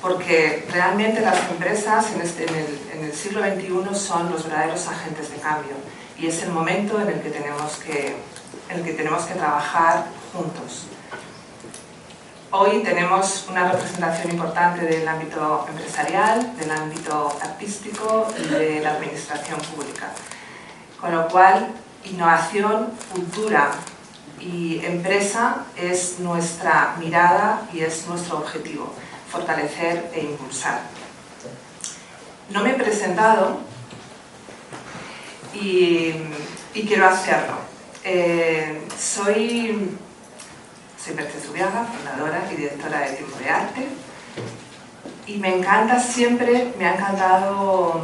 porque realmente las empresas en el siglo XXI son los verdaderos agentes de cambio y es el momento en el que tenemos que trabajar juntos. Hoy tenemos una representación importante del ámbito empresarial, del ámbito artístico y de la administración pública, con lo cual innovación, cultura y empresa es nuestra mirada y es nuestro objetivo, fortalecer e impulsar. No me he presentado y quiero hacerlo. Soy Merche Zubiaga, fundadora y directora de Tiempo de Arte, y me ha encantado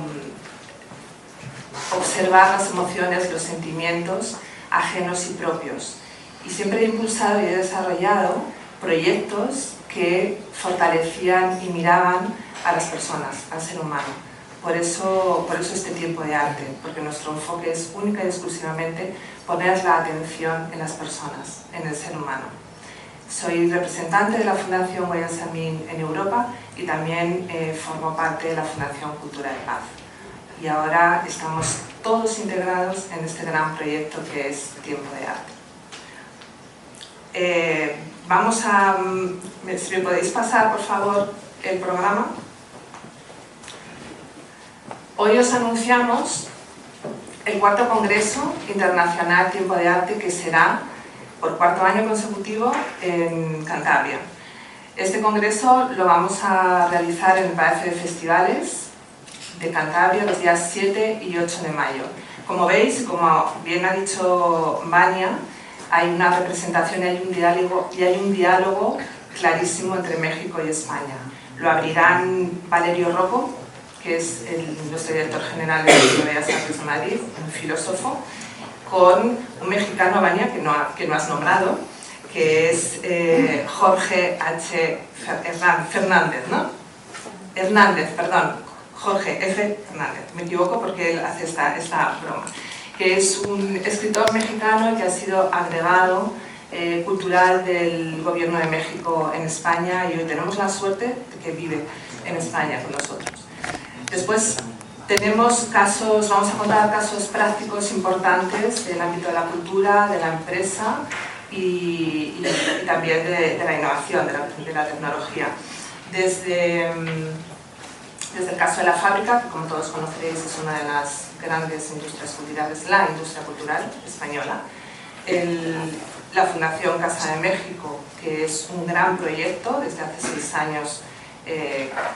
observar las emociones, los sentimientos ajenos y propios. Y siempre he impulsado y he desarrollado proyectos que fortalecían y miraban a las personas, al ser humano. Por eso este Tiempo de Arte, porque nuestro enfoque es única y exclusivamente poner la atención en las personas, en el ser humano. Soy representante de la Fundación Guayas Samín en Europa y también formo parte de la Fundación Cultura de Paz. Y ahora estamos todos integrados en este gran proyecto que es Tiempo de Arte. Si me podéis pasar, por favor, el programa. Hoy os anunciamos el 4º Congreso Internacional Tiempo de Arte, que será por 4º año consecutivo en Cantabria. Este congreso lo vamos a realizar en el Palacio de Festivales de Cantabria los días 7 y 8 de mayo. Como veis, como bien ha dicho Vania, hay una representación y hay un diálogo clarísimo entre México y España. Lo abrirán Valerio Rocco, que es nuestro director general del Museo de Bellas Artes de Madrid, un filósofo, con un mexicano, Vania, que no has nombrado, que es Jorge H. Fernández, ¿no? Hernández, perdón, Jorge F. Hernández, me equivoco porque él hace esta broma, que es un escritor mexicano que ha sido agregado cultural del Gobierno de México en España, y hoy tenemos la suerte de que vive en España con nosotros. Después tenemos vamos a contar casos prácticos importantes del ámbito de la cultura, de la empresa y también de la innovación, de la tecnología. Desde el caso de la fábrica, que como todos conoceréis es una de las grandes industrias culturales, la industria cultural española, la Fundación Casa de México, que es un gran proyecto, desde hace 6 años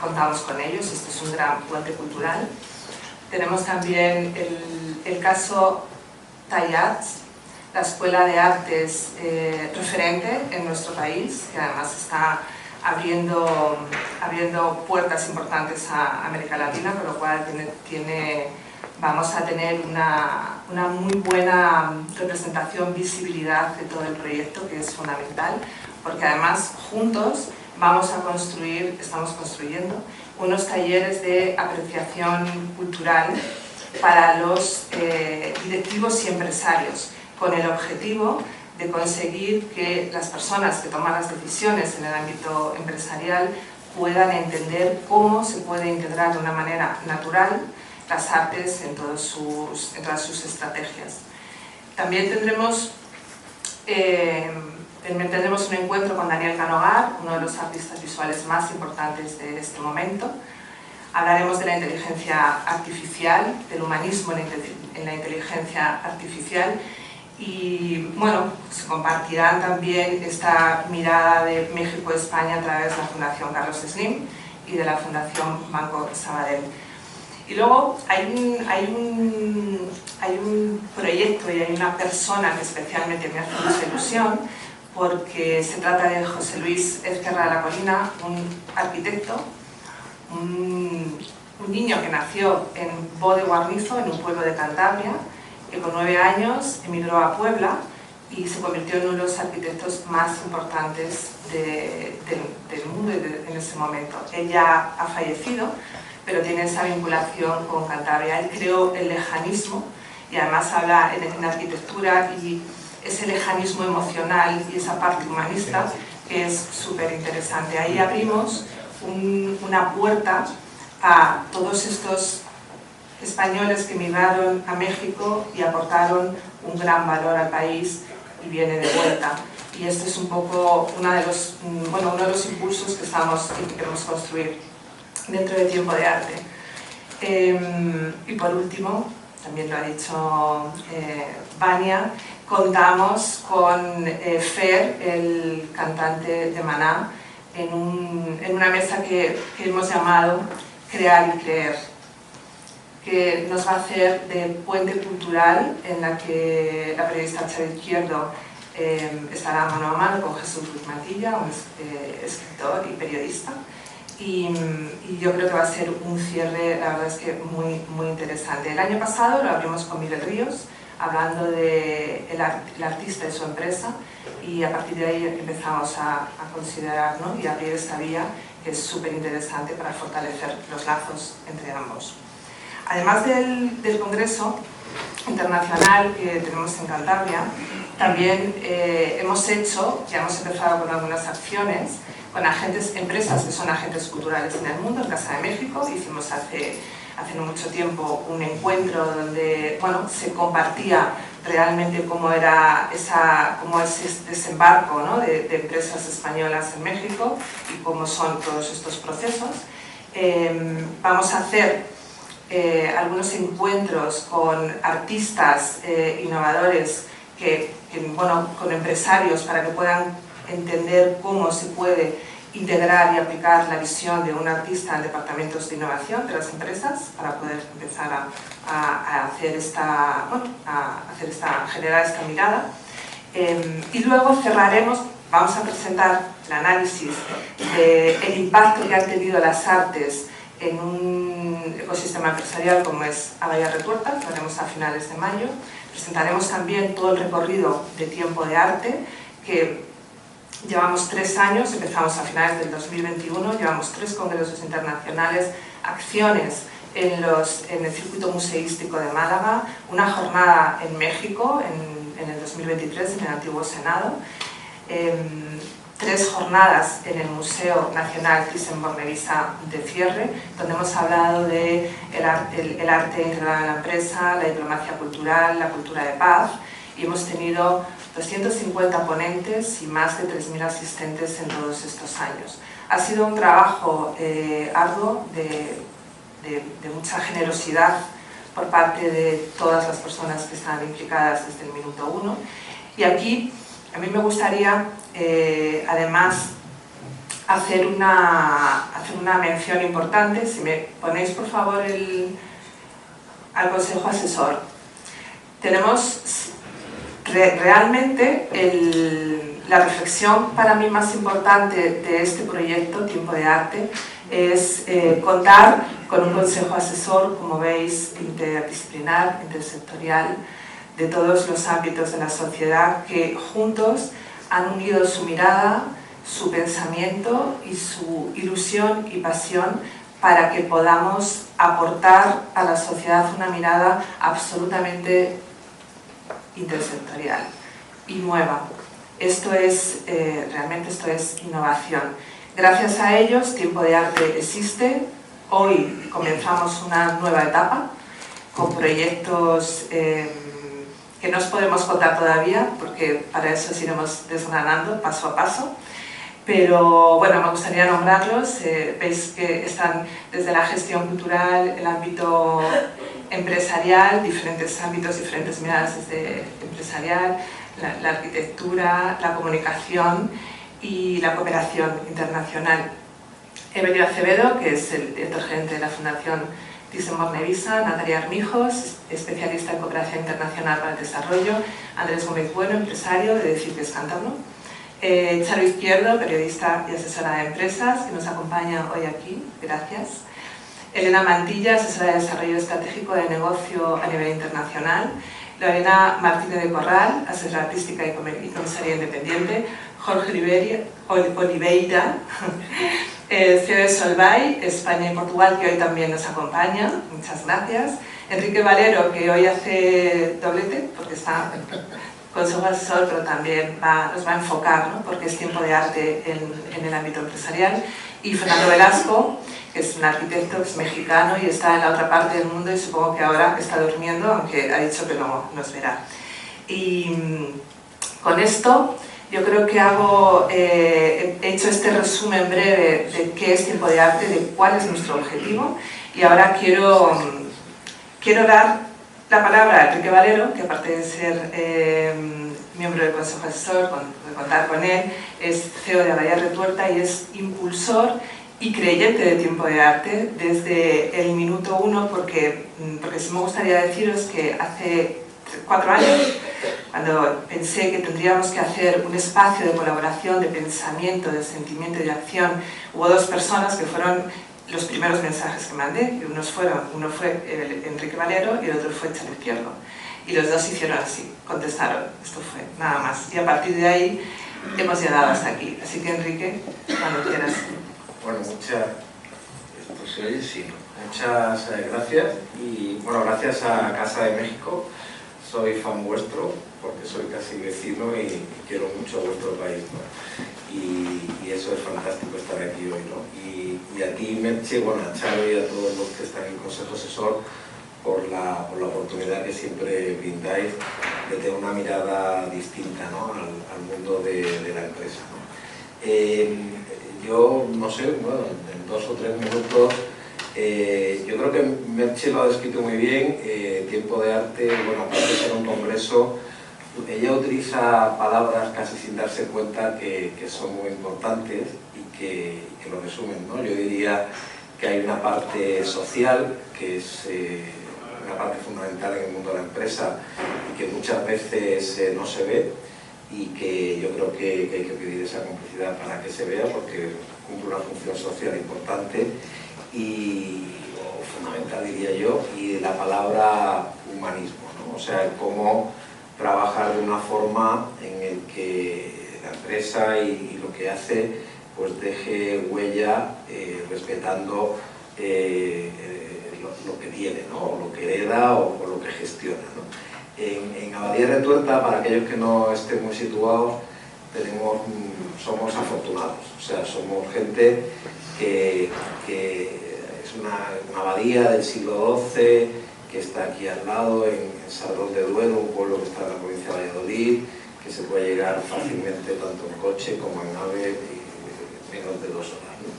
contamos con ellos, este es un gran puente cultural. Tenemos también el caso Tayats, la escuela de artes referente en nuestro país, que además está abriendo puertas importantes a América Latina, con lo cual vamos a tener una muy buena representación, visibilidad de todo el proyecto, que es fundamental, porque además juntos estamos construyendo unos talleres de apreciación cultural para los directivos y empresarios, con el objetivo de conseguir que las personas que toman las decisiones en el ámbito empresarial puedan entender cómo se puede integrar de una manera natural las artes en todas sus estrategias. También tendremos un encuentro con Daniel Canogar, uno de los artistas visuales más importantes de este momento. Hablaremos de la inteligencia artificial, del humanismo en la inteligencia artificial, y bueno, se compartirán también esta mirada de México-España a través de la Fundación Carlos Slim y de la Fundación Banco Sabadell. Y luego hay un proyecto y hay una persona que especialmente me hace mucha ilusión, porque se trata de José Luis Ezquerra de la Colina, un arquitecto, un niño que nació en Bo de Guarnizo, en un pueblo de Cantabria, que con 9 años emigró a Puebla y se convirtió en uno de los arquitectos más importantes del mundo en ese momento. Él ya ha fallecido, pero tiene esa vinculación con Cantabria. Él creó el lejanismo y además habla en arquitectura y ese lejanismo emocional y esa parte humanista que es súper interesante. Ahí abrimos una puerta a todos estos españoles que emigraron a México y aportaron un gran valor al país y vienen de vuelta. Y este es un poco uno de los impulsos que queremos construir dentro de Tiempo de Arte. Y por último, también lo ha dicho Vania, contamos con Fer, el cantante de Maná, en una mesa que hemos llamado Crear y Creer, que nos va a hacer de puente cultural, en la que la periodista Charo Izquierdo estará mano a mano con Jesús Ruiz Matilla, un escritor y periodista, y yo creo que va a ser un cierre, la verdad es que muy interesante. El año pasado lo abrimos con Miguel Ríos, hablando de el artista y su empresa, y a partir de ahí empezamos a considerar, ¿no?, y abrir esta vía que es súper interesante para fortalecer los lazos entre ambos. Además del Congreso Internacional que tenemos en Cantabria, también ya hemos empezado con algunas acciones con empresas que son agentes culturales en el mundo. En Casa de México hicimos hace no mucho tiempo un encuentro donde se compartía realmente cómo es este desembarco, ¿no?, de empresas españolas en México y cómo son todos estos procesos. Vamos a hacer algunos encuentros con artistas innovadores, con empresarios, para que puedan entender cómo se puede integrar y aplicar la visión de un artista en departamentos de innovación de las empresas, para poder empezar a generar esta mirada. Y luego vamos a presentar el análisis del impacto que han tenido las artes en un ecosistema empresarial como es Avalla Retuerta, lo haremos a finales de mayo. Presentaremos también todo el recorrido de Tiempo de Arte, que llevamos 3 años, empezamos a finales del 2021, llevamos 3 congresos internacionales, acciones en el circuito museístico de Málaga, una jornada en México en el 2023 en el antiguo Senado, 3 jornadas en el Museo Nacional Thyssen-Bornemisza de cierre, donde hemos hablado de el arte integrado en la empresa, la diplomacia cultural, la cultura de paz, y hemos tenido 250 ponentes y más de 3.000 asistentes en todos estos años. Ha sido un trabajo arduo, de mucha generosidad por parte de todas las personas que están implicadas desde el minuto 1, y aquí a mí me gustaría además hacer una mención importante. Si me ponéis por favor al Consejo Asesor. Tenemos realmente la reflexión para mí más importante de este proyecto, Tiempo de Arte, es contar con un Consejo Asesor, como veis, interdisciplinar, intersectorial, de todos los ámbitos de la sociedad, que juntos han unido su mirada, su pensamiento y su ilusión y pasión para que podamos aportar a la sociedad una mirada absolutamente intersectorial y nueva. Realmente esto es innovación. Gracias a ellos, Tiempo de Arte existe. Hoy comenzamos una nueva etapa con proyectos que no os podemos contar todavía, porque para eso os iremos desgranando paso a paso. Pero bueno, me gustaría nombrarlos. Veis que están desde la gestión cultural, el ámbito empresarial, diferentes ámbitos, diferentes miradas desde empresarial, la arquitectura, la comunicación y la cooperación internacional. Evelio Acevedo, que es el director gerente de la Fundación Thyssen-Bornemisza, Natalia Armijos, especialista en cooperación internacional para el desarrollo, Andrés Gómez Bueno, empresario de Decir que es Cántabro, Charo Izquierdo, periodista y asesora de empresas, que nos acompaña hoy aquí, gracias. Elena Mantilla, asesora de desarrollo estratégico de negocio a nivel internacional. Lorena Martínez de Corral, asesora artística y comisaria independiente. Jorge Oliveira, CEO de Solvay, España y Portugal, que hoy también nos acompaña, muchas gracias. Enrique Valero, que hoy hace doblete, porque está Consejo Asesor, pero también nos va a enfocar, ¿no?, porque es Tiempo de Arte en el ámbito empresarial. Y Fernando Velasco, que es un arquitecto, que es mexicano y está en la otra parte del mundo y supongo que ahora está durmiendo, aunque ha dicho que no nos verá. Y con esto yo creo que he hecho este resumen breve de qué es Tiempo de Arte, de cuál es nuestro objetivo, y ahora quiero dar la palabra a Enrique Valero, que aparte de ser miembro del Consejo Asesor, de contar con él, es CEO de Abadía Retuerta y es impulsor y creyente de Tiempo de Arte desde el minuto uno, porque sí me gustaría deciros que hace 4 años, cuando pensé que tendríamos que hacer un espacio de colaboración, de pensamiento, de sentimiento y de acción, hubo 2 personas que fueron los primeros mensajes que mandé, que uno fue Enrique Valero y el otro fue Xavier Izquierdo. Y los 2 hicieron así, contestaron, esto fue, nada más. Y a partir de ahí hemos llegado hasta aquí. Así que Enrique, cuando quieras. Bueno, esto se oye, sí, muchas gracias y bueno, gracias a Casa de México. Soy fan vuestro porque soy casi vecino y quiero mucho a vuestro país, ¿no? Y eso es fantástico estar aquí hoy, ¿no? Y a ti, Merche, bueno, a Charo y a todos los que están en el Consejo Asesor por la oportunidad que siempre brindáis de tener una mirada distinta, ¿no? al mundo de la empresa, ¿no? Yo no sé, bueno, en 2 o 3 minutos yo creo que Merche lo ha descrito muy bien. Tiempo de Arte, bueno, aparte de ser un congreso, ella utiliza palabras casi sin darse cuenta que son muy importantes y que lo resumen, ¿no? Yo diría que hay una parte social que es una parte fundamental en el mundo de la empresa y que muchas veces no se ve, y que yo creo que hay que pedir esa complicidad para que se vea, porque cumple una función social importante o fundamental, diría yo, y la palabra humanismo, ¿no? O sea, el cómo trabajar de una forma en el que la empresa y lo que hace pues deje huella respetando lo que tiene, ¿no? O lo que hereda o lo que gestiona, ¿no? En Abadía Retuerta, para aquellos que no estén muy situados, somos afortunados, o sea, somos gente que es una abadía del siglo XII, que está aquí al lado, en Sardón de Duero, un pueblo que está en la provincia de Valladolid, que se puede llegar fácilmente tanto en coche como en ave, en menos de 2 horas, ¿no?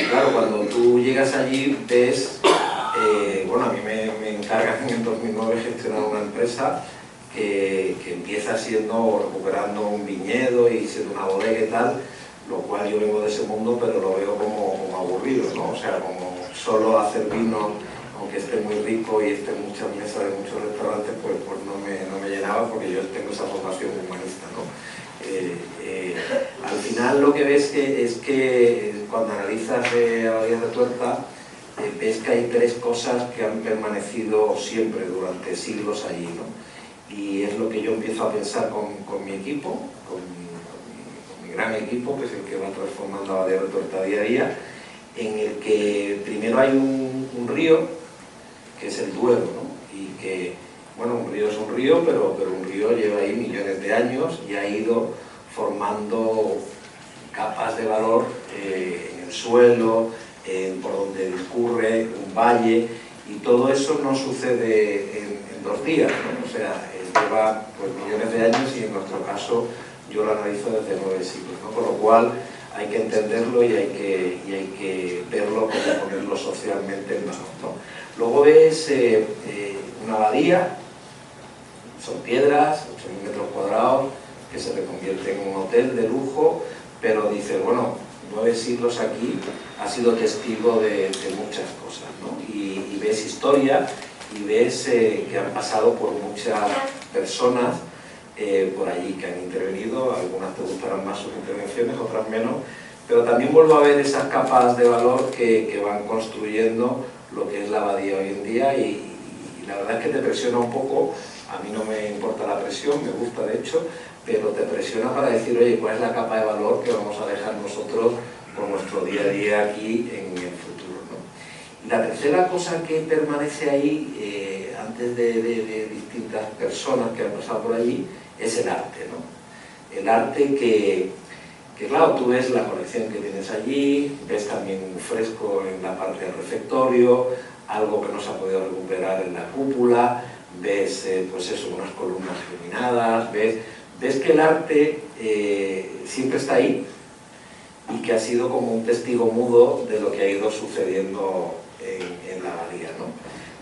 Claro, cuando tú llegas allí ves, bueno, a mí me encargan en el 2009 gestionar una empresa que empieza recuperando un viñedo y siendo una bodega y tal, lo cual yo vengo de ese mundo, pero lo veo como aburrido, ¿no? O sea, como solo hacer vino, aunque esté muy rico y esté en muchas mesas de muchos restaurantes, pues no me llenaba, porque yo tengo esa formación humanista, ¿no? Al final lo que ves es que cuando analizas Abadía Retuerta, ves que hay 3 cosas que han permanecido siempre durante siglos allí, ¿no? Y es lo que yo empiezo a pensar con mi equipo, con mi gran equipo, que es el que va transformando Abadía Retuerta día a día, en el que primero hay un río, que es el Duero, ¿no? Y que, bueno, un río es un río, pero un río lleva ahí millones de años y ha ido formando capas de valor en el suelo, por donde discurre un valle, y todo eso no sucede en 2 días, ¿no? O sea, lleva pues millones de años, y en nuestro caso yo lo analizo desde 9 siglos, ¿no? Con lo cual hay que entenderlo y hay que verlo, como ponerlo socialmente en valor, ¿no? Luego ves una abadía, son piedras, 8.000 metros cuadrados, que se reconvierte en un hotel de lujo, pero dices, bueno, 9 siglos aquí, ha sido testigo de muchas cosas, ¿no? Y ves historia, y ves que han pasado por muchas personas por allí que han intervenido. Algunas te gustarán más sus intervenciones, otras menos, pero también vuelvo a ver esas capas de valor que van construyendo lo que es la abadía hoy en día, y la verdad es que te presiona un poco. A mí no me importa la presión, me gusta de hecho, pero te presiona para decir, oye, ¿cuál es la capa de valor que vamos a dejar nosotros por nuestro día a día aquí en el futuro, ¿no? Y la tercera cosa que permanece ahí, antes de distintas personas que han pasado por allí, es el arte, ¿no? El arte que que claro, tú ves la colección que tienes allí, ves también un fresco en la parte del refectorio, algo que no se ha podido recuperar en la cúpula, ves pues eso, unas columnas iluminadas, ves que el arte siempre está ahí y que ha sido como un testigo mudo de lo que ha ido sucediendo en la abadía, ¿no?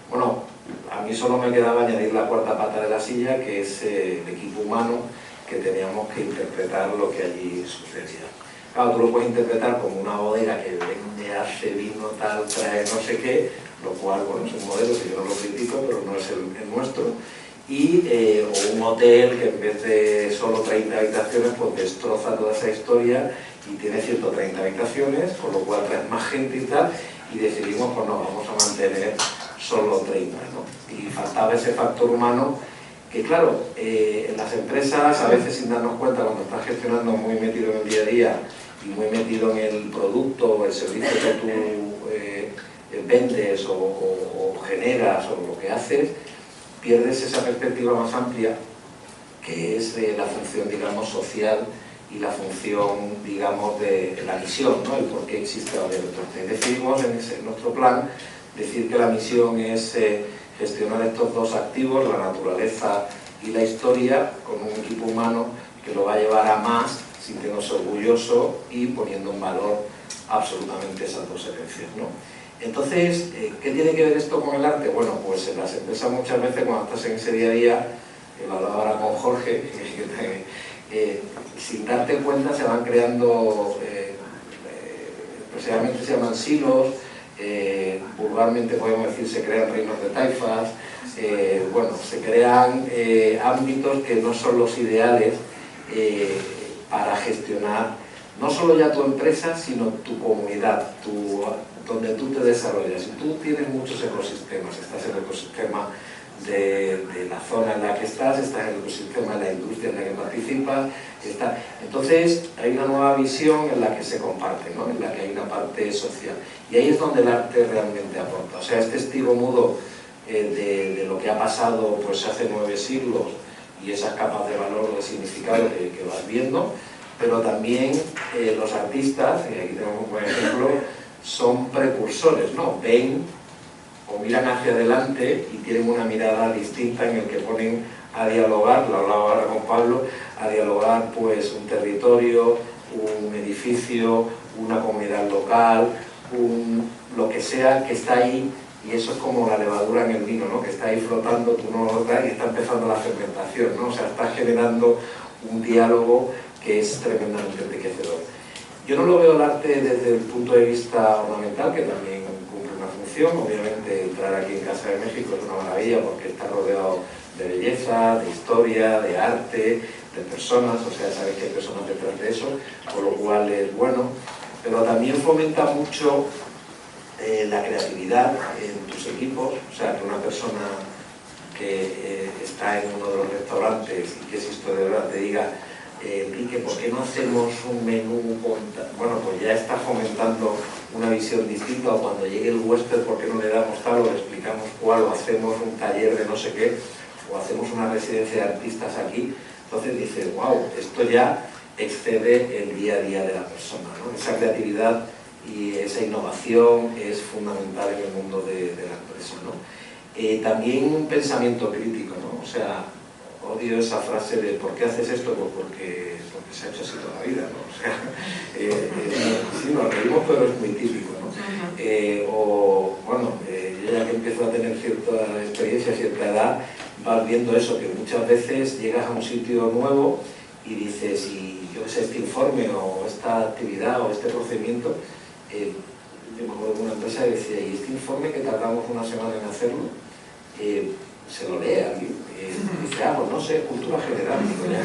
Bueno, a mí solo me quedaba añadir la cuarta pata de la silla, que es el equipo humano, que teníamos que interpretar lo que allí sucedía. Claro, tú lo puedes interpretar como una bodega que vende, hace vino, tal, trae no sé qué, lo cual, bueno, es un modelo que yo no lo critico, pero no es el nuestro, o un hotel que en vez de solo 30 habitaciones, pues destroza toda esa historia y tiene 130 habitaciones, con lo cual traes más gente y tal, y decidimos, pues no, vamos a mantener solo 30, ¿no? Y faltaba ese factor humano que, claro, en las empresas, a veces sin darnos cuenta, cuando estás gestionando muy metido en el día a día y muy metido en el producto o el servicio que tú vendes o generas o lo que haces, pierdes esa perspectiva más amplia que es la función, digamos, social y la función, digamos, de la misión, ¿no? El por qué existe la Entonces decidimos en nuestro plan decir que la misión es gestionar estos dos activos, la naturaleza y la historia, con un equipo humano que lo va a llevar a más, sintiéndose orgulloso y poniendo en valor absolutamente esas dos herencias, ¿no? Entonces, ¿qué tiene que ver esto con el arte? Bueno, pues en las empresas muchas veces cuando estás en ese día a día, lo hablaba ahora con Jorge, sin darte cuenta se van creando, precisamente se llaman silos, vulgarmente podemos decir se crean reinos de taifas, bueno, se crean ámbitos que no son los ideales para gestionar no solo ya tu empresa, sino tu comunidad, donde tú te desarrollas. Y tú tienes muchos ecosistemas, estás en el ecosistema de la zona en la que estás en el ecosistema de la industria en la que participas, entonces hay una nueva visión en la que se comparte, ¿no? En la que hay una parte social. Y ahí es donde el arte realmente aporta. O sea, es testigo mudo de lo que ha pasado pues hace 9 siglos y esas capas de valor, de significado que vas viendo, pero también los artistas, y aquí tenemos un buen ejemplo, son precursores, ¿no? Ven o miran hacia adelante y tienen una mirada distinta en el que ponen a dialogar, lo hablaba ahora con Pablo, a dialogar pues un territorio, un edificio, una comunidad local, lo que sea que está ahí, y eso es como la levadura en el vino, ¿no? Que está ahí flotando, tú no lo traes y está empezando la fermentación, ¿no? O sea, está generando un diálogo que es tremendamente enriquecedor. Yo no lo veo el arte desde el punto de vista ornamental, que también cumple una función. Obviamente entrar aquí en Casa de México es una maravilla porque está rodeado de belleza, de historia, de arte, de personas, o sea, sabes que hay personas detrás de eso, por lo cual es bueno, pero también fomenta mucho la creatividad en tus equipos, o sea, que una persona que está en uno de los restaurantes y que es historiadora te diga Quique, ¿por qué no hacemos un menú con...? Bueno, pues ya está fomentando una visión distinta, o cuando llegue el huésped, ¿por qué no le damos tal o le explicamos cuál, o hacemos un taller de no sé qué, o hacemos una residencia de artistas aquí? Entonces dices, wow, esto ya excede el día a día de la persona, ¿no? Esa creatividad y esa innovación es fundamental en el mundo de la empresa, ¿no? También un pensamiento crítico, ¿no? O sea, odio esa frase de ¿por qué haces esto? Pues porque se ha hecho así toda la vida, ¿no? O sea, sí, nos reímos, pero es muy típico, ¿no? O, bueno, yo ya que empiezo a tener cierta experiencia, cierta edad, vas viendo eso, que muchas veces llegas a un sitio nuevo y dices, y yo qué sé, este informe o esta actividad o este procedimiento, yo me acuerdo de una empresa que decía, y este informe que tardamos una semana en hacerlo, se lo lee alguien, dice, pues no sé, cultura general, digo, ya,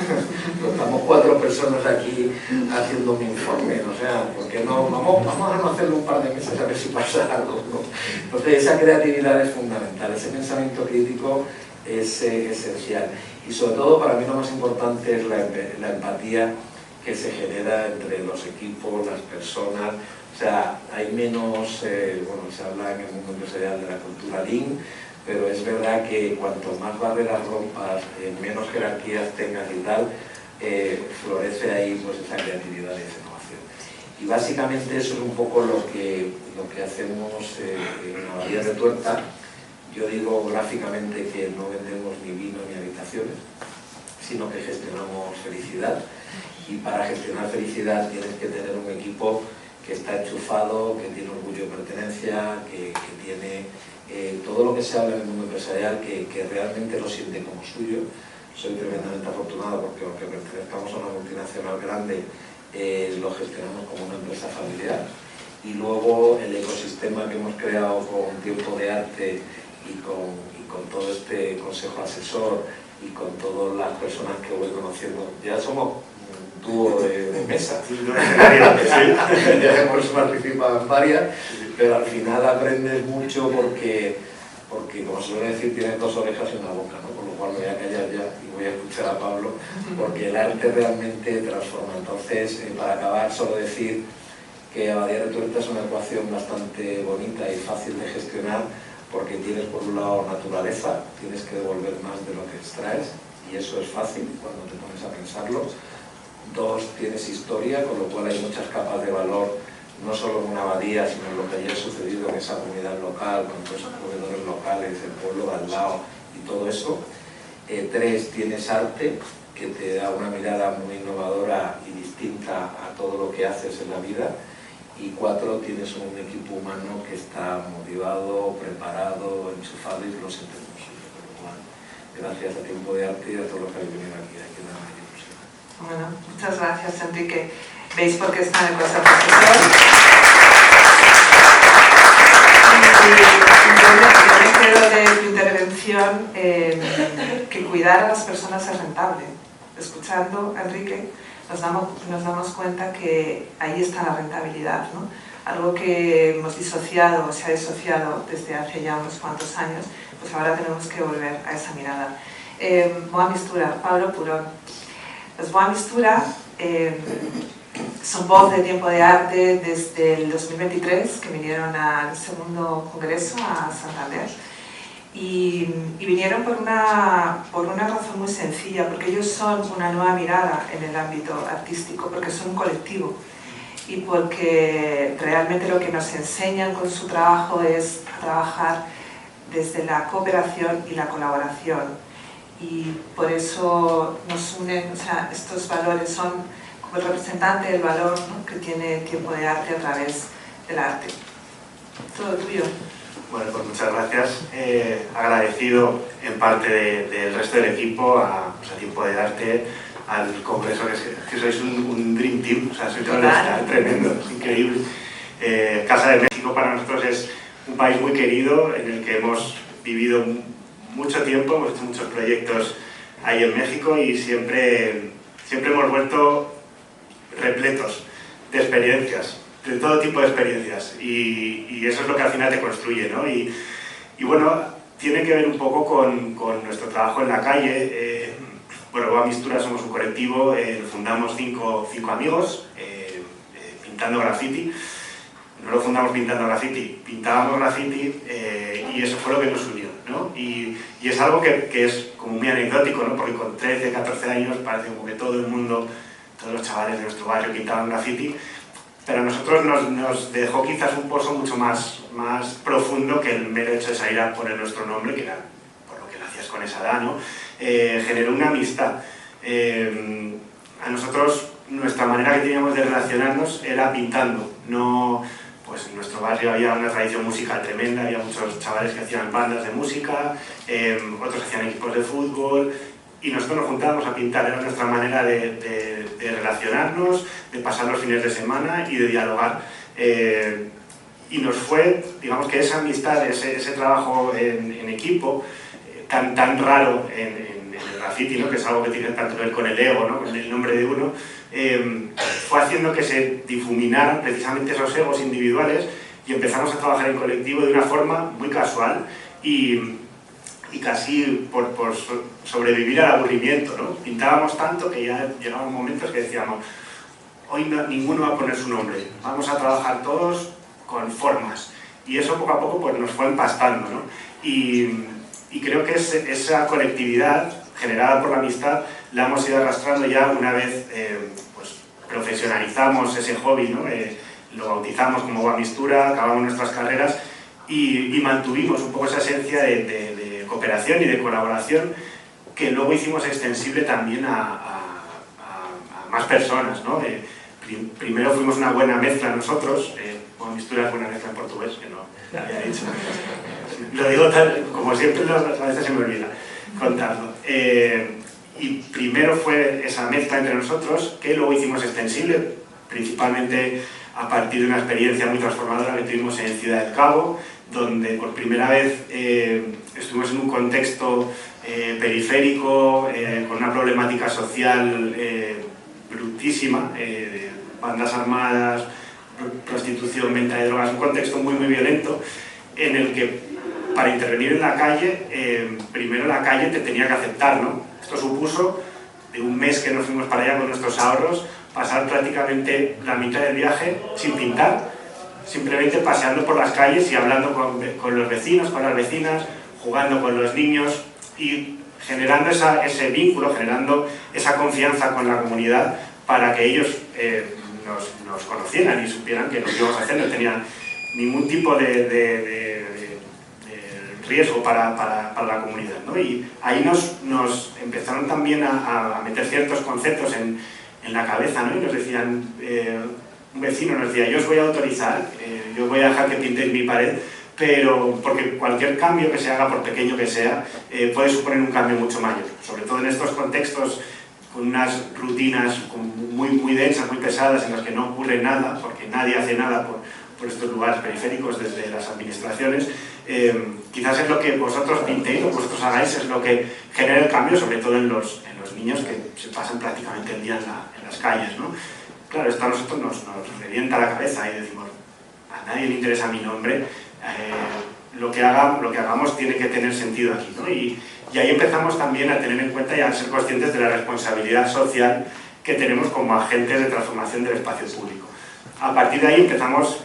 estamos 4 personas aquí haciendo mi informe, o sea, ¿por qué no? Vamos a no hacerlo un par de meses a ver si pasa algo, ¿no? Entonces esa creatividad es fundamental, ese pensamiento crítico es esencial, y sobre todo para mí lo más importante es la empatía que se genera entre los equipos, las personas. O sea, hay menos, bueno, se habla en el mundo empresarial de la cultura Lean, pero es verdad que cuanto más barreras rompas, menos jerarquías tengas y tal, florece ahí pues esa creatividad y esa innovación. Y básicamente eso es un poco lo que hacemos en Abadía de Tuerta. Yo digo gráficamente que no vendemos ni vino ni habitaciones, sino que gestionamos felicidad. Y para gestionar felicidad tienes que tener un equipo que está enchufado, que tiene orgullo de pertenencia, que tiene todo lo que se habla en el mundo empresarial, que realmente lo siente como suyo. Soy tremendamente afortunado porque aunque pertenezcamos a una multinacional grande, lo gestionamos como una empresa familiar. Y luego el ecosistema que hemos creado con Tiempo de Arte y con todo este consejo asesor y con todas las personas que voy conociendo, ya somos un dúo de mesa. Ya hemos participado en varias, pero al final aprendes mucho porque como se suele decir, tienes dos orejas y una boca, ¿no? Por lo cual me voy a callar ya y voy a escuchar a Pablo, porque el arte realmente transforma. Entonces, para acabar, solo decir que Abadía de Tuerta es una ecuación bastante bonita y fácil de gestionar, porque tienes por un lado naturaleza, tienes que devolver más de lo que extraes, y eso es fácil cuando te pones a pensarlo. Dos, tienes historia, con lo cual hay muchas capas de valor, no solo en una abadía, sino en lo que haya sucedido en esa comunidad local, con todos esos proveedores locales, el pueblo de al lado y todo eso. Tres, tienes arte, que te da una mirada muy innovadora y distinta a todo lo que haces en la vida. Y cuatro, tienes un equipo humano que está motivado, preparado, enchufado y lo sientes como suyo. Por lo cual, gracias a Tiempo de Arte y a todos los que habéis venido aquí, hay que dar una ilusión. Bueno, muchas gracias, Enrique. ¿Veis por qué está en el Consejo Asesor? Yo me quedo de tu intervención que cuidar a las personas es rentable. Escuchando a Enrique, nos damos cuenta que ahí está la rentabilidad, ¿no? Algo que hemos disociado, o se ha disociado desde hace ya unos cuantos años, pues ahora tenemos que volver a esa mirada. Boa Mistura, Pablo Purón. Los Boa Mistura son voz de Tiempo de Arte desde el 2023, que vinieron al segundo congreso a Santander. Y vinieron por una razón muy sencilla, porque ellos son una nueva mirada en el ámbito artístico, porque son un colectivo y porque realmente lo que nos enseñan con su trabajo es a trabajar desde la cooperación y la colaboración, y por eso nos unen, o sea, estos valores son como el representante del valor, ¿no?, que tiene Tiempo de Arte a través del arte. Todo tuyo. Bueno, pues muchas gracias. Agradecido en parte del resto del equipo, a Tiempo de Arte, al Congreso, que sois un Dream Team, o sea, sois tremendo, es increíble. Casa de México para nosotros es un país muy querido, en el que hemos vivido mucho tiempo, hemos hecho muchos proyectos ahí en México y siempre hemos vuelto repletos de experiencias, de todo tipo de experiencias, y eso es lo que al final te construye, ¿no? Y bueno, tiene que ver un poco con nuestro trabajo en la calle. Bueno, Boa Mistura somos un colectivo, lo fundamos cinco amigos, pintando graffiti. No lo fundamos pintando graffiti, pintábamos graffiti, y eso fue lo que nos unió, ¿no? Y es algo que es como muy anecdótico, ¿no? Porque con 13, 14 años parece como que todo el mundo, todos los chavales de nuestro barrio pintaban graffiti, pero a nosotros nos dejó quizás un pozo mucho más profundo que el mero hecho de salir a poner nuestro nombre, que era por lo que lo hacías con esa edad, ¿no? Generó una amistad. A nosotros, nuestra manera que teníamos de relacionarnos era pintando. No, pues en nuestro barrio había una tradición musical tremenda, había muchos chavales que hacían bandas de música, otros hacían equipos de fútbol, y nosotros nos juntábamos a pintar. Era nuestra manera de relacionarnos, de pasar los fines de semana y de dialogar. Y nos fue, digamos que esa amistad, ese trabajo en equipo, tan raro en el graffiti, ¿no?, que es algo que tiene tanto que ver con el ego, ¿no?, con el nombre de uno, fue haciendo que se difuminaran precisamente esos egos individuales y empezamos a trabajar en colectivo de una forma muy casual y casi por sobrevivir al aburrimiento, ¿no? Pintábamos tanto que ya llegaban momentos que decíamos: hoy ninguno va a poner su nombre, vamos a trabajar todos con formas, y eso poco a poco pues nos fue empastando, ¿no? Y creo que esa colectividad generada por la amistad la hemos ido arrastrando ya una vez pues, profesionalizamos ese hobby, ¿no? Lo bautizamos como Guamistura, acabamos nuestras carreras y mantuvimos un poco esa esencia de cooperación y de colaboración que luego hicimos extensible también a más personas, ¿no? Primero fuimos una buena mezcla nosotros, Guamistura es buena mezcla en portugués, que no había dicho. Lo digo tal, como siempre, a veces se me olvida contarlo. Y primero fue esa mezcla entre nosotros, que luego hicimos extensible, principalmente a partir de una experiencia muy transformadora que tuvimos en Ciudad del Cabo, donde por primera vez estuvimos en un contexto periférico, con una problemática social brutísima, bandas armadas, prostitución, venta de drogas, un contexto muy violento, en el que para intervenir en la calle, primero la calle te tenía que aceptar, ¿no? Esto supuso, de un mes que nos fuimos para allá con nuestros ahorros, pasar prácticamente la mitad del viaje sin pintar, simplemente paseando por las calles y hablando con los vecinos, con las vecinas, jugando con los niños y generando ese vínculo, generando esa confianza con la comunidad para que ellos nos conocieran y supieran que lo que íbamos a hacer no tenía ningún tipo de riesgo para la comunidad, ¿no? Y ahí nos empezaron también a meter ciertos conceptos en la cabeza, ¿no? Y nos decían, un vecino nos decía, yo os voy a autorizar, yo voy a dejar que pintéis mi pared, pero porque cualquier cambio que se haga, por pequeño que sea, puede suponer un cambio mucho mayor, sobre todo en estos contextos con unas rutinas muy densas, muy pesadas, en las que no ocurre nada, porque nadie hace nada por estos lugares periféricos desde las administraciones. Quizás es lo que vosotros pintéis, lo que vosotros hagáis, es lo que genera el cambio, sobre todo en los niños que se pasan prácticamente el día en las calles, ¿no? Claro, esto a nosotros nos revienta la cabeza y decimos, a nadie le interesa mi nombre, lo que hagamos tiene que tener sentido aquí, ¿no? Y ahí empezamos también a tener en cuenta y a ser conscientes de la responsabilidad social que tenemos como agentes de transformación del espacio público. A partir de ahí empezamos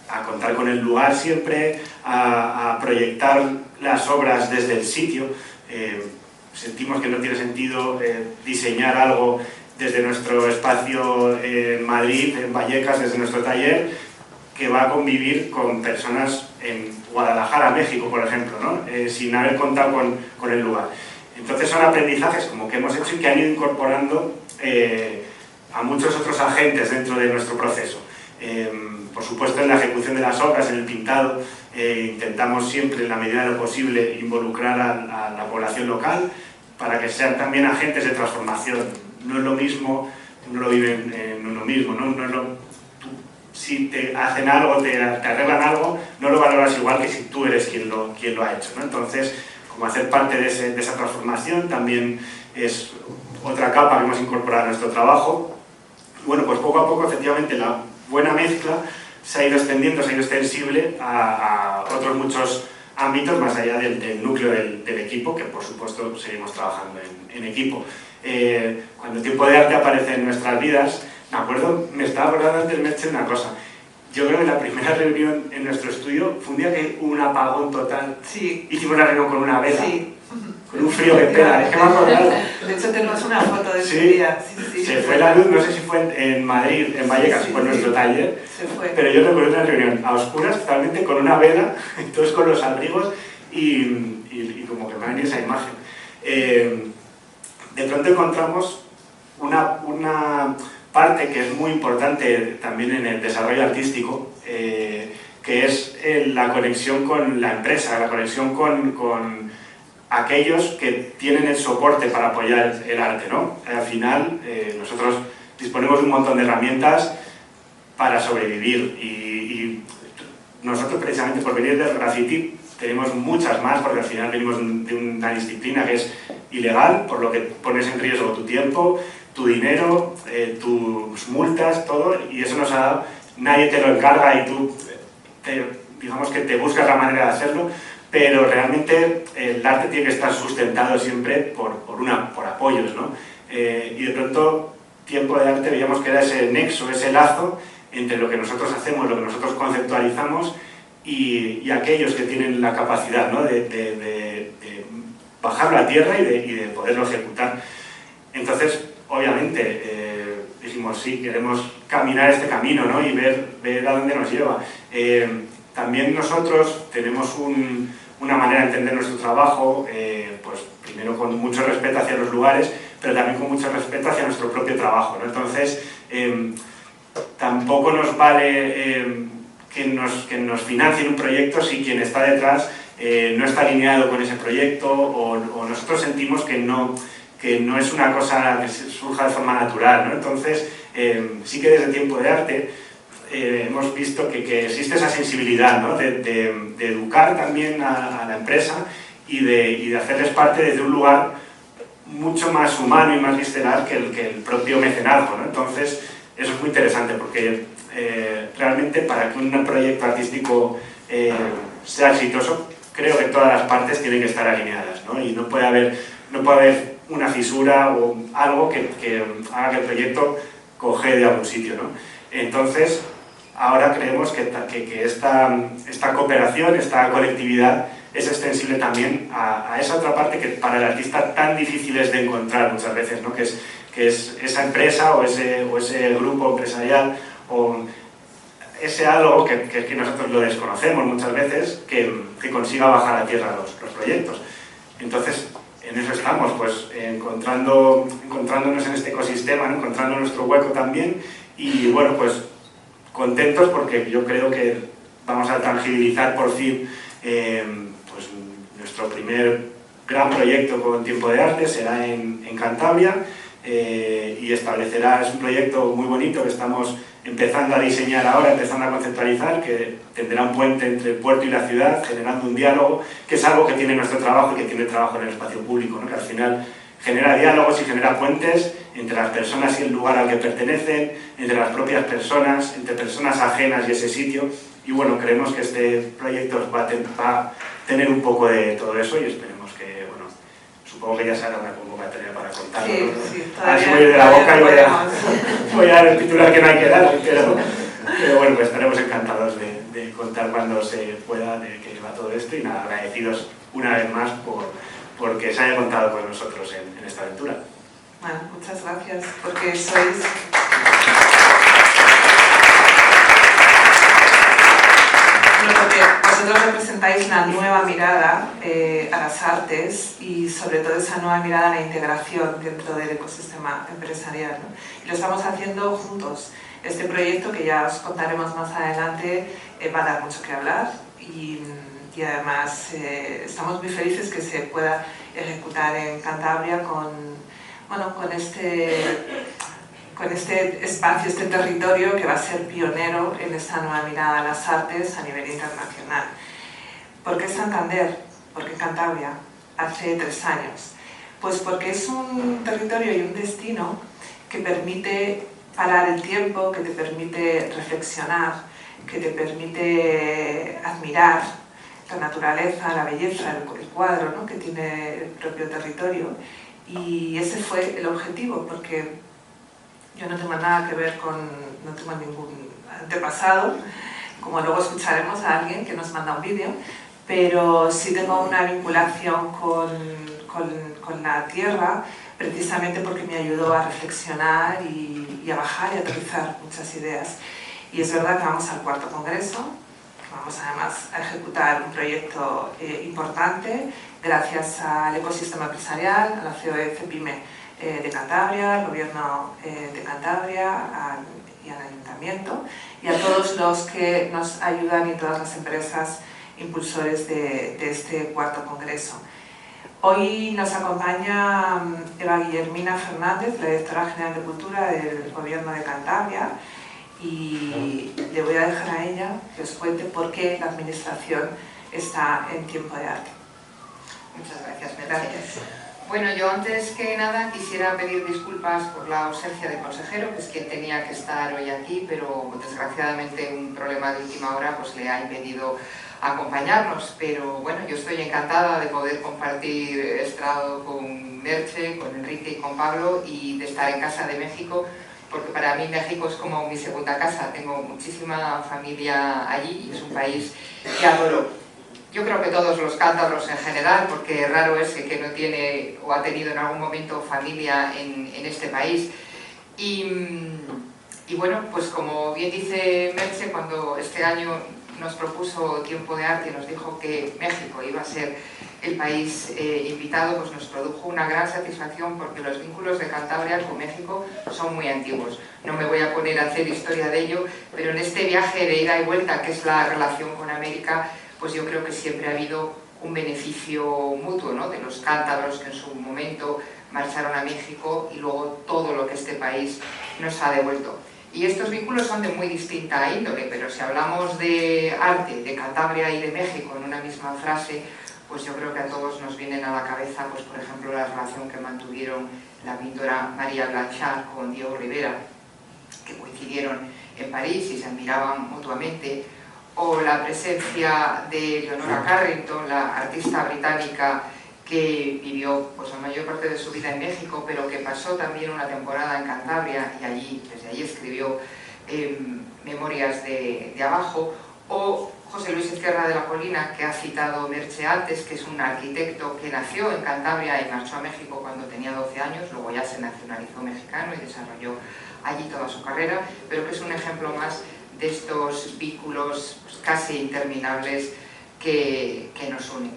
a contar con el lugar siempre, a proyectar las obras desde el sitio. Sentimos que no tiene sentido diseñar algo desde nuestro espacio en Madrid, en Vallecas, desde nuestro taller, que va a convivir con personas en Guadalajara, México, por ejemplo, ¿no? Sin haber contado con el lugar. Entonces son aprendizajes como que hemos hecho y que han ido incorporando a muchos otros agentes dentro de nuestro proceso. Por supuesto, en la ejecución de las obras, en el pintado, intentamos siempre, en la medida de lo posible, involucrar a la población local para que sean también agentes de transformación. No es lo mismo, uno lo vive en uno mismo, ¿no? Si te hacen algo, te arreglan algo, no lo valoras igual que si tú eres quien lo ha hecho, ¿no? Entonces, como hacer parte de esa transformación también es otra capa que hemos incorporado a nuestro trabajo. Bueno, pues poco a poco, efectivamente, la buena mezcla se ha ido extendiendo, se ha ido extensible a otros muchos ámbitos más allá del núcleo del equipo, que por supuesto seguimos trabajando en equipo. Cuando el tiempo de arte aparece en nuestras vidas, me estaba acordando antes, Merche, una cosa. Yo creo que la primera reunión en nuestro estudio fue un día que hubo un apagón total. Sí. Hicimos la reunión con una vela. Sí. Con un frío que pega, es que me he acordado. De hecho tenemos una foto de ese día. Sí, se fue la luz, no sé si fue en Madrid, en Vallecas, fue en nuestro taller. Se fue. Pero yo recuerdo una reunión a oscuras, totalmente con una vela, todos con los abrigos y como que me ha venido esa imagen. De pronto encontramos una parte que es muy importante también en el desarrollo artístico, que es la conexión con la empresa, la conexión con aquellos que tienen el soporte para apoyar el arte, ¿no? Al final, nosotros disponemos de un montón de herramientas para sobrevivir y nosotros, precisamente por venir del graffiti, tenemos muchas más, porque al final venimos de una disciplina que es ilegal, por lo que pones en riesgo tu tiempo, tu dinero, tus multas, todo, y eso nos ha dado, nadie te lo encarga y tú, digamos que te buscas la manera de hacerlo, pero realmente el arte tiene que estar sustentado siempre por apoyos, ¿no? Y de pronto, Tiempo de Arte, veíamos que era ese nexo, ese lazo entre lo que nosotros hacemos, lo que nosotros conceptualizamos y aquellos que tienen la capacidad, ¿no? de bajarlo a tierra y de poderlo ejecutar. Entonces, Entonces, obviamente, dijimos, sí, queremos caminar este camino, ¿no? Y ver a dónde nos lleva. También nosotros tenemos una manera de entender nuestro trabajo, pues primero con mucho respeto hacia los lugares, pero también con mucho respeto hacia nuestro propio trabajo, ¿no? Entonces, tampoco nos vale que nos financien un proyecto si quien está detrás no está alineado con ese proyecto o nosotros sentimos que no es una cosa que surja de forma natural, ¿no? Entonces, sí que desde Tiempo de Arte hemos visto que existe esa sensibilidad, ¿no? de educar también a la empresa y de hacerles parte desde un lugar mucho más humano y más visceral que el propio mecenazgo, ¿no? Entonces, eso es muy interesante porque realmente para que un proyecto artístico sea exitoso, creo que todas las partes tienen que estar alineadas, ¿no? Y no puede haber una fisura o algo que haga que el proyecto coge de algún sitio, ¿no? Entonces, ahora creemos que esta cooperación, esta colectividad es extensible también a esa otra parte que para el artista tan difícil es de encontrar muchas veces, ¿no? que es esa empresa o ese grupo empresarial o ese algo que nosotros lo desconocemos muchas veces que consiga bajar a tierra los proyectos. Entonces, en eso estamos, pues encontrándonos en este ecosistema, ¿no? Encontrando nuestro hueco también y bueno, pues contentos porque yo creo que vamos a tangibilizar por fin pues nuestro primer gran proyecto con Tiempo de Arte, será en Cantabria y establecerá, es un proyecto muy bonito que estamos empezando a diseñar ahora, empezando a conceptualizar, que tendrá un puente entre el puerto y la ciudad, generando un diálogo, que es algo que tiene nuestro trabajo y que tiene el trabajo en el espacio público, ¿no? Que al final genera diálogos y genera puentes entre las personas y el lugar al que pertenecen, entre las propias personas, entre personas ajenas y ese sitio. Y bueno, creemos que este proyecto va a tener un poco de todo eso y esperemos que, bueno, supongo que ya se hará una convocatoria para contarlo, sí, ¿no? sí, Así voy de la boca y voy a dar el titular que no hay que dar, pero bueno, pues estaremos encantados de contar cuando se pueda de qué va todo esto y nada, agradecidos una vez más porque se haya contado con nosotros en esta aventura. Bueno, muchas gracias, porque sois... porque vosotros representáis una nueva mirada a las artes y sobre todo esa nueva mirada a la integración dentro del ecosistema empresarial, ¿no? Y lo estamos haciendo juntos. Este proyecto, que ya os contaremos más adelante, va a dar mucho que hablar y además estamos muy felices que se pueda ejecutar en Cantabria con este espacio, este territorio que va a ser pionero en esta nueva mirada a las artes a nivel internacional. ¿Por qué Santander? ¿Por qué Cantabria? Hace 3 años. Pues porque es un territorio y un destino que permite parar el tiempo, que te permite reflexionar, que te permite admirar la naturaleza, la belleza, el cuadro, ¿no? que tiene el propio territorio. Y ese fue el objetivo, porque yo no tengo nada que ver no tengo ningún antepasado, como luego escucharemos a alguien que nos manda un vídeo, pero sí tengo una vinculación con la tierra, precisamente porque me ayudó a reflexionar y a bajar y a aterrizar muchas ideas. Y es verdad que vamos al 4º congreso, que vamos además a ejecutar un proyecto importante, gracias al ecosistema empresarial, a la COE-CEPIME de Cantabria, al Gobierno de Cantabria y al Ayuntamiento, y a todos los que nos ayudan y todas las empresas impulsores de este 4º congreso. Hoy nos acompaña Eva Guillermina Fernández, la Directora General de Cultura del Gobierno de Cantabria, y le voy a dejar a ella que os cuente por qué la Administración está en Tiempo de Arte. Muchas gracias, Gracias. Bueno, yo antes que nada quisiera pedir disculpas por la ausencia del consejero, que es quien tenía que estar hoy aquí, pero desgraciadamente un problema de última hora pues le ha impedido acompañarnos. Pero bueno, yo estoy encantada de poder compartir estrado con Merche, con Enrique y con Pablo y de estar en casa de México, porque para mí México es como mi segunda casa. Tengo muchísima familia allí y es un país que adoro. yo creo que todos los cántabros en general, porque raro es el que no tiene o ha tenido en algún momento familia en este país. Y bueno, pues como bien dice Merche, cuando este año nos propuso Tiempo de Arte y nos dijo que México iba a ser el país invitado, pues nos produjo una gran satisfacción, porque los vínculos de Cantabria con México son muy antiguos. No me voy a poner a hacer historia de ello, pero en este viaje de ida y vuelta, que es la relación con América, pues yo creo que siempre ha habido un beneficio mutuo, ¿no?, de los cántabros que en su momento marcharon a México y luego todo lo que este país nos ha devuelto. Y estos vínculos son de muy distinta índole, pero si hablamos de arte, de Cantabria y de México en una misma frase, pues yo creo que a todos nos vienen a la cabeza, pues por ejemplo, la relación que mantuvieron la pintora María Blanchard con Diego Rivera, que coincidieron en París y se admiraban mutuamente, o la presencia de Leonora Carrington, la artista británica que vivió pues la mayor parte de su vida en México, pero que pasó también una temporada en Cantabria y desde allí escribió Memorias de Abajo, o José Luis Ezquerra de la Colina, que ha citado Merche antes, que es un arquitecto que nació en Cantabria y marchó a México cuando tenía 12 años, luego ya se nacionalizó mexicano y desarrolló allí toda su carrera, pero que es un ejemplo más de estos vínculos pues, casi interminables que nos unen.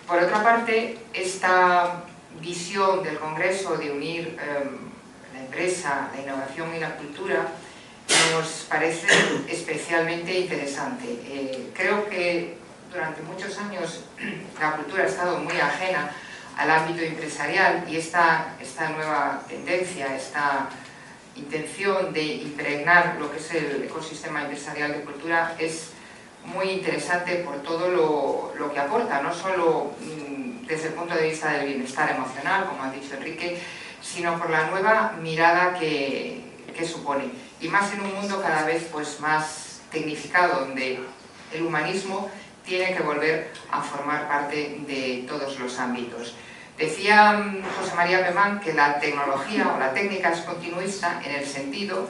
Por otra parte, esta visión del Congreso de unir la empresa, la innovación y la cultura nos parece especialmente interesante. Creo que durante muchos años la cultura ha estado muy ajena al ámbito empresarial y esta nueva tendencia, esta intención de impregnar lo que es el ecosistema empresarial de cultura es muy interesante por todo lo que aporta, no solo desde el punto de vista del bienestar emocional, como ha dicho Enrique, sino por la nueva mirada que supone. Y más en un mundo cada vez pues, más tecnificado, donde el humanismo tiene que volver a formar parte de todos los ámbitos. Decía José María Memán que la tecnología o la técnica es continuista en el sentido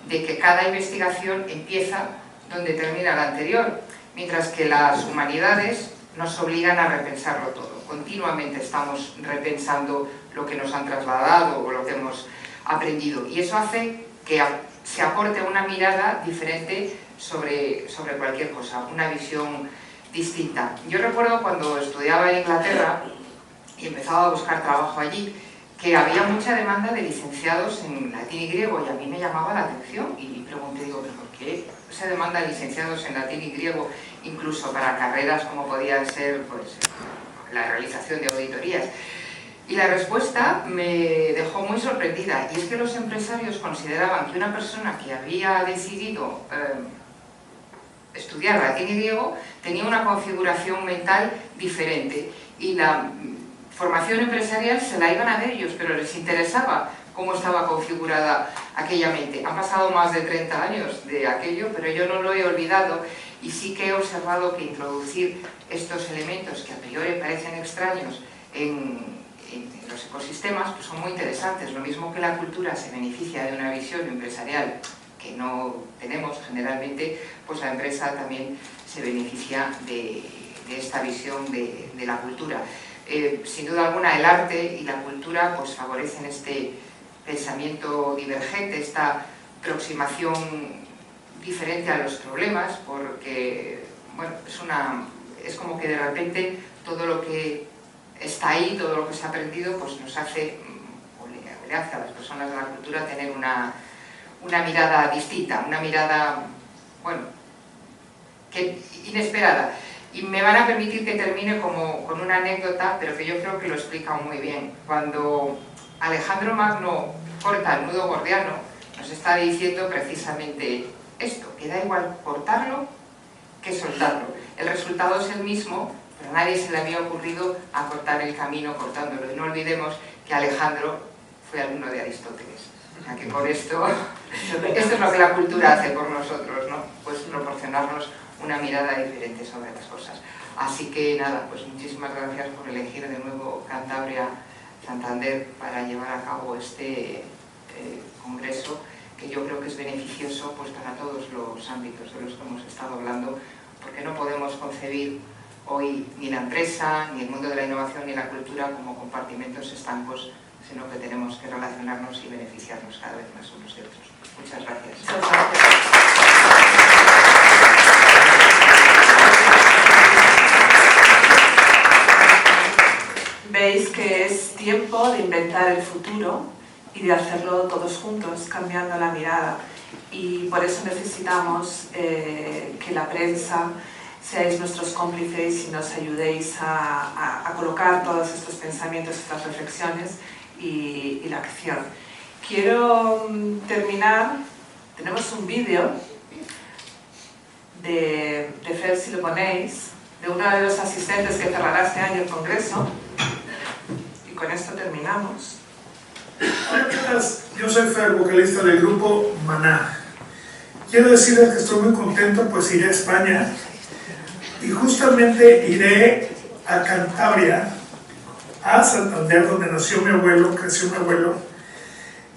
de que cada investigación empieza donde termina la anterior, mientras que las humanidades nos obligan a repensarlo todo. Continuamente estamos repensando lo que nos han trasladado o lo que hemos aprendido, y eso hace que se aporte una mirada diferente sobre cualquier cosa, una visión distinta. Yo recuerdo cuando estudiaba en Inglaterra y empezaba a buscar trabajo allí, que había mucha demanda de licenciados en latín y griego, y a mí me llamaba la atención y pregunté, digo, ¿pero por qué se demanda licenciados en latín y griego, incluso para carreras como podía ser pues, la realización de auditorías? Y la respuesta me dejó muy sorprendida, y es que los empresarios consideraban que una persona que había decidido estudiar latín y griego tenía una configuración mental diferente, y la formación empresarial se la iban a ver ellos, pero les interesaba cómo estaba configurada aquella mente. Han pasado más de 30 años de aquello, pero yo no lo he olvidado, y sí que he observado que introducir estos elementos que a priori parecen extraños en los ecosistemas pues son muy interesantes. Lo mismo que la cultura se beneficia de una visión empresarial que no tenemos generalmente, pues la empresa también se beneficia de esta visión de la cultura. Sin duda alguna el arte y la cultura pues favorecen este pensamiento divergente, esta aproximación diferente a los problemas, porque bueno, es como que de repente todo lo que está ahí, todo lo que se ha aprendido, pues nos hace, o le hace a las personas de la cultura tener una mirada distinta, una mirada, bueno, inesperada. Y me van a permitir que termine con una anécdota, pero que yo creo que lo explica muy bien. Cuando Alejandro Magno corta el nudo gordiano, nos está diciendo precisamente esto, que da igual cortarlo que soltarlo. El resultado es el mismo, pero a nadie se le había ocurrido acortar el camino cortándolo. Y no olvidemos que Alejandro fue alumno de Aristóteles. O sea que por esto es lo que la cultura hace por nosotros, ¿no? Pues proporcionarnos una mirada diferente sobre las cosas. Así que nada, pues muchísimas gracias por elegir de nuevo Cantabria Santander para llevar a cabo este congreso, que yo creo que es beneficioso pues para todos los ámbitos de los que hemos estado hablando, porque no podemos concebir hoy ni la empresa, ni el mundo de la innovación, ni la cultura como compartimentos estancos, sino que tenemos que relacionarnos y beneficiarnos cada vez más unos de otros. Muchas gracias. Muchas gracias. Veis que es tiempo de inventar el futuro y de hacerlo todos juntos, cambiando la mirada. Y por eso necesitamos que la prensa seáis nuestros cómplices y nos ayudéis a colocar todos estos pensamientos, estas reflexiones y la acción. Quiero terminar, tenemos un vídeo de Fer, si lo ponéis, de uno de los asistentes que cerrará este año el Congreso, y con esto terminamos. Hola, ¿qué tal? Yo soy Fer, vocalista del grupo Maná. Quiero decirles que estoy muy contento, pues iré a España y justamente iré a Cantabria, a Santander, donde nació mi abuelo, creció mi abuelo,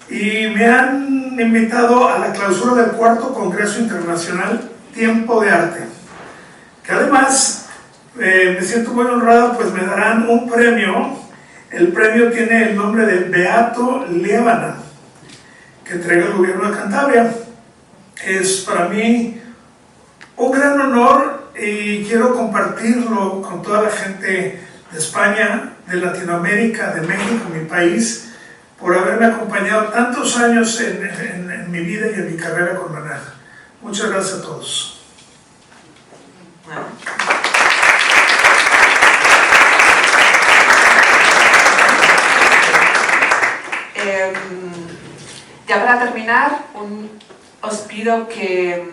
y me han invitado a la clausura del 4º Congreso Internacional Tiempo de Arte, que además me siento muy honrado, pues me darán un premio. El premio tiene el nombre de Beato Liébana, que entrega el gobierno de Cantabria. Es para mí un gran honor y quiero compartirlo con toda la gente de España, de Latinoamérica, de México, mi país, por haberme acompañado tantos años en mi vida y en mi carrera con Maná. Muchas gracias a todos. Ya para terminar, os pido que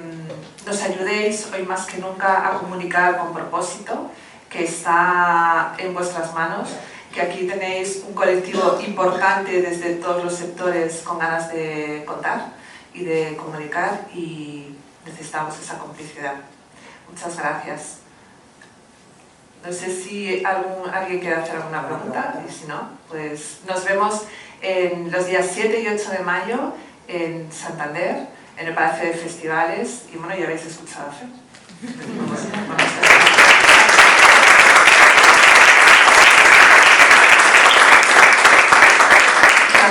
nos ayudéis hoy más que nunca a comunicar con propósito, que está en vuestras manos, que aquí tenéis un colectivo importante desde todos los sectores con ganas de contar y de comunicar, y necesitamos esa complicidad. Muchas gracias. No sé si alguien quiere hacer alguna pregunta, y si no, pues nos vemos en los días 7 y 8 de mayo en Santander, en el Palacio de Festivales, y bueno, ya habéis escuchado a Fer. Muchas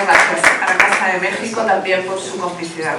gracias a la Casa de México también por su complicidad.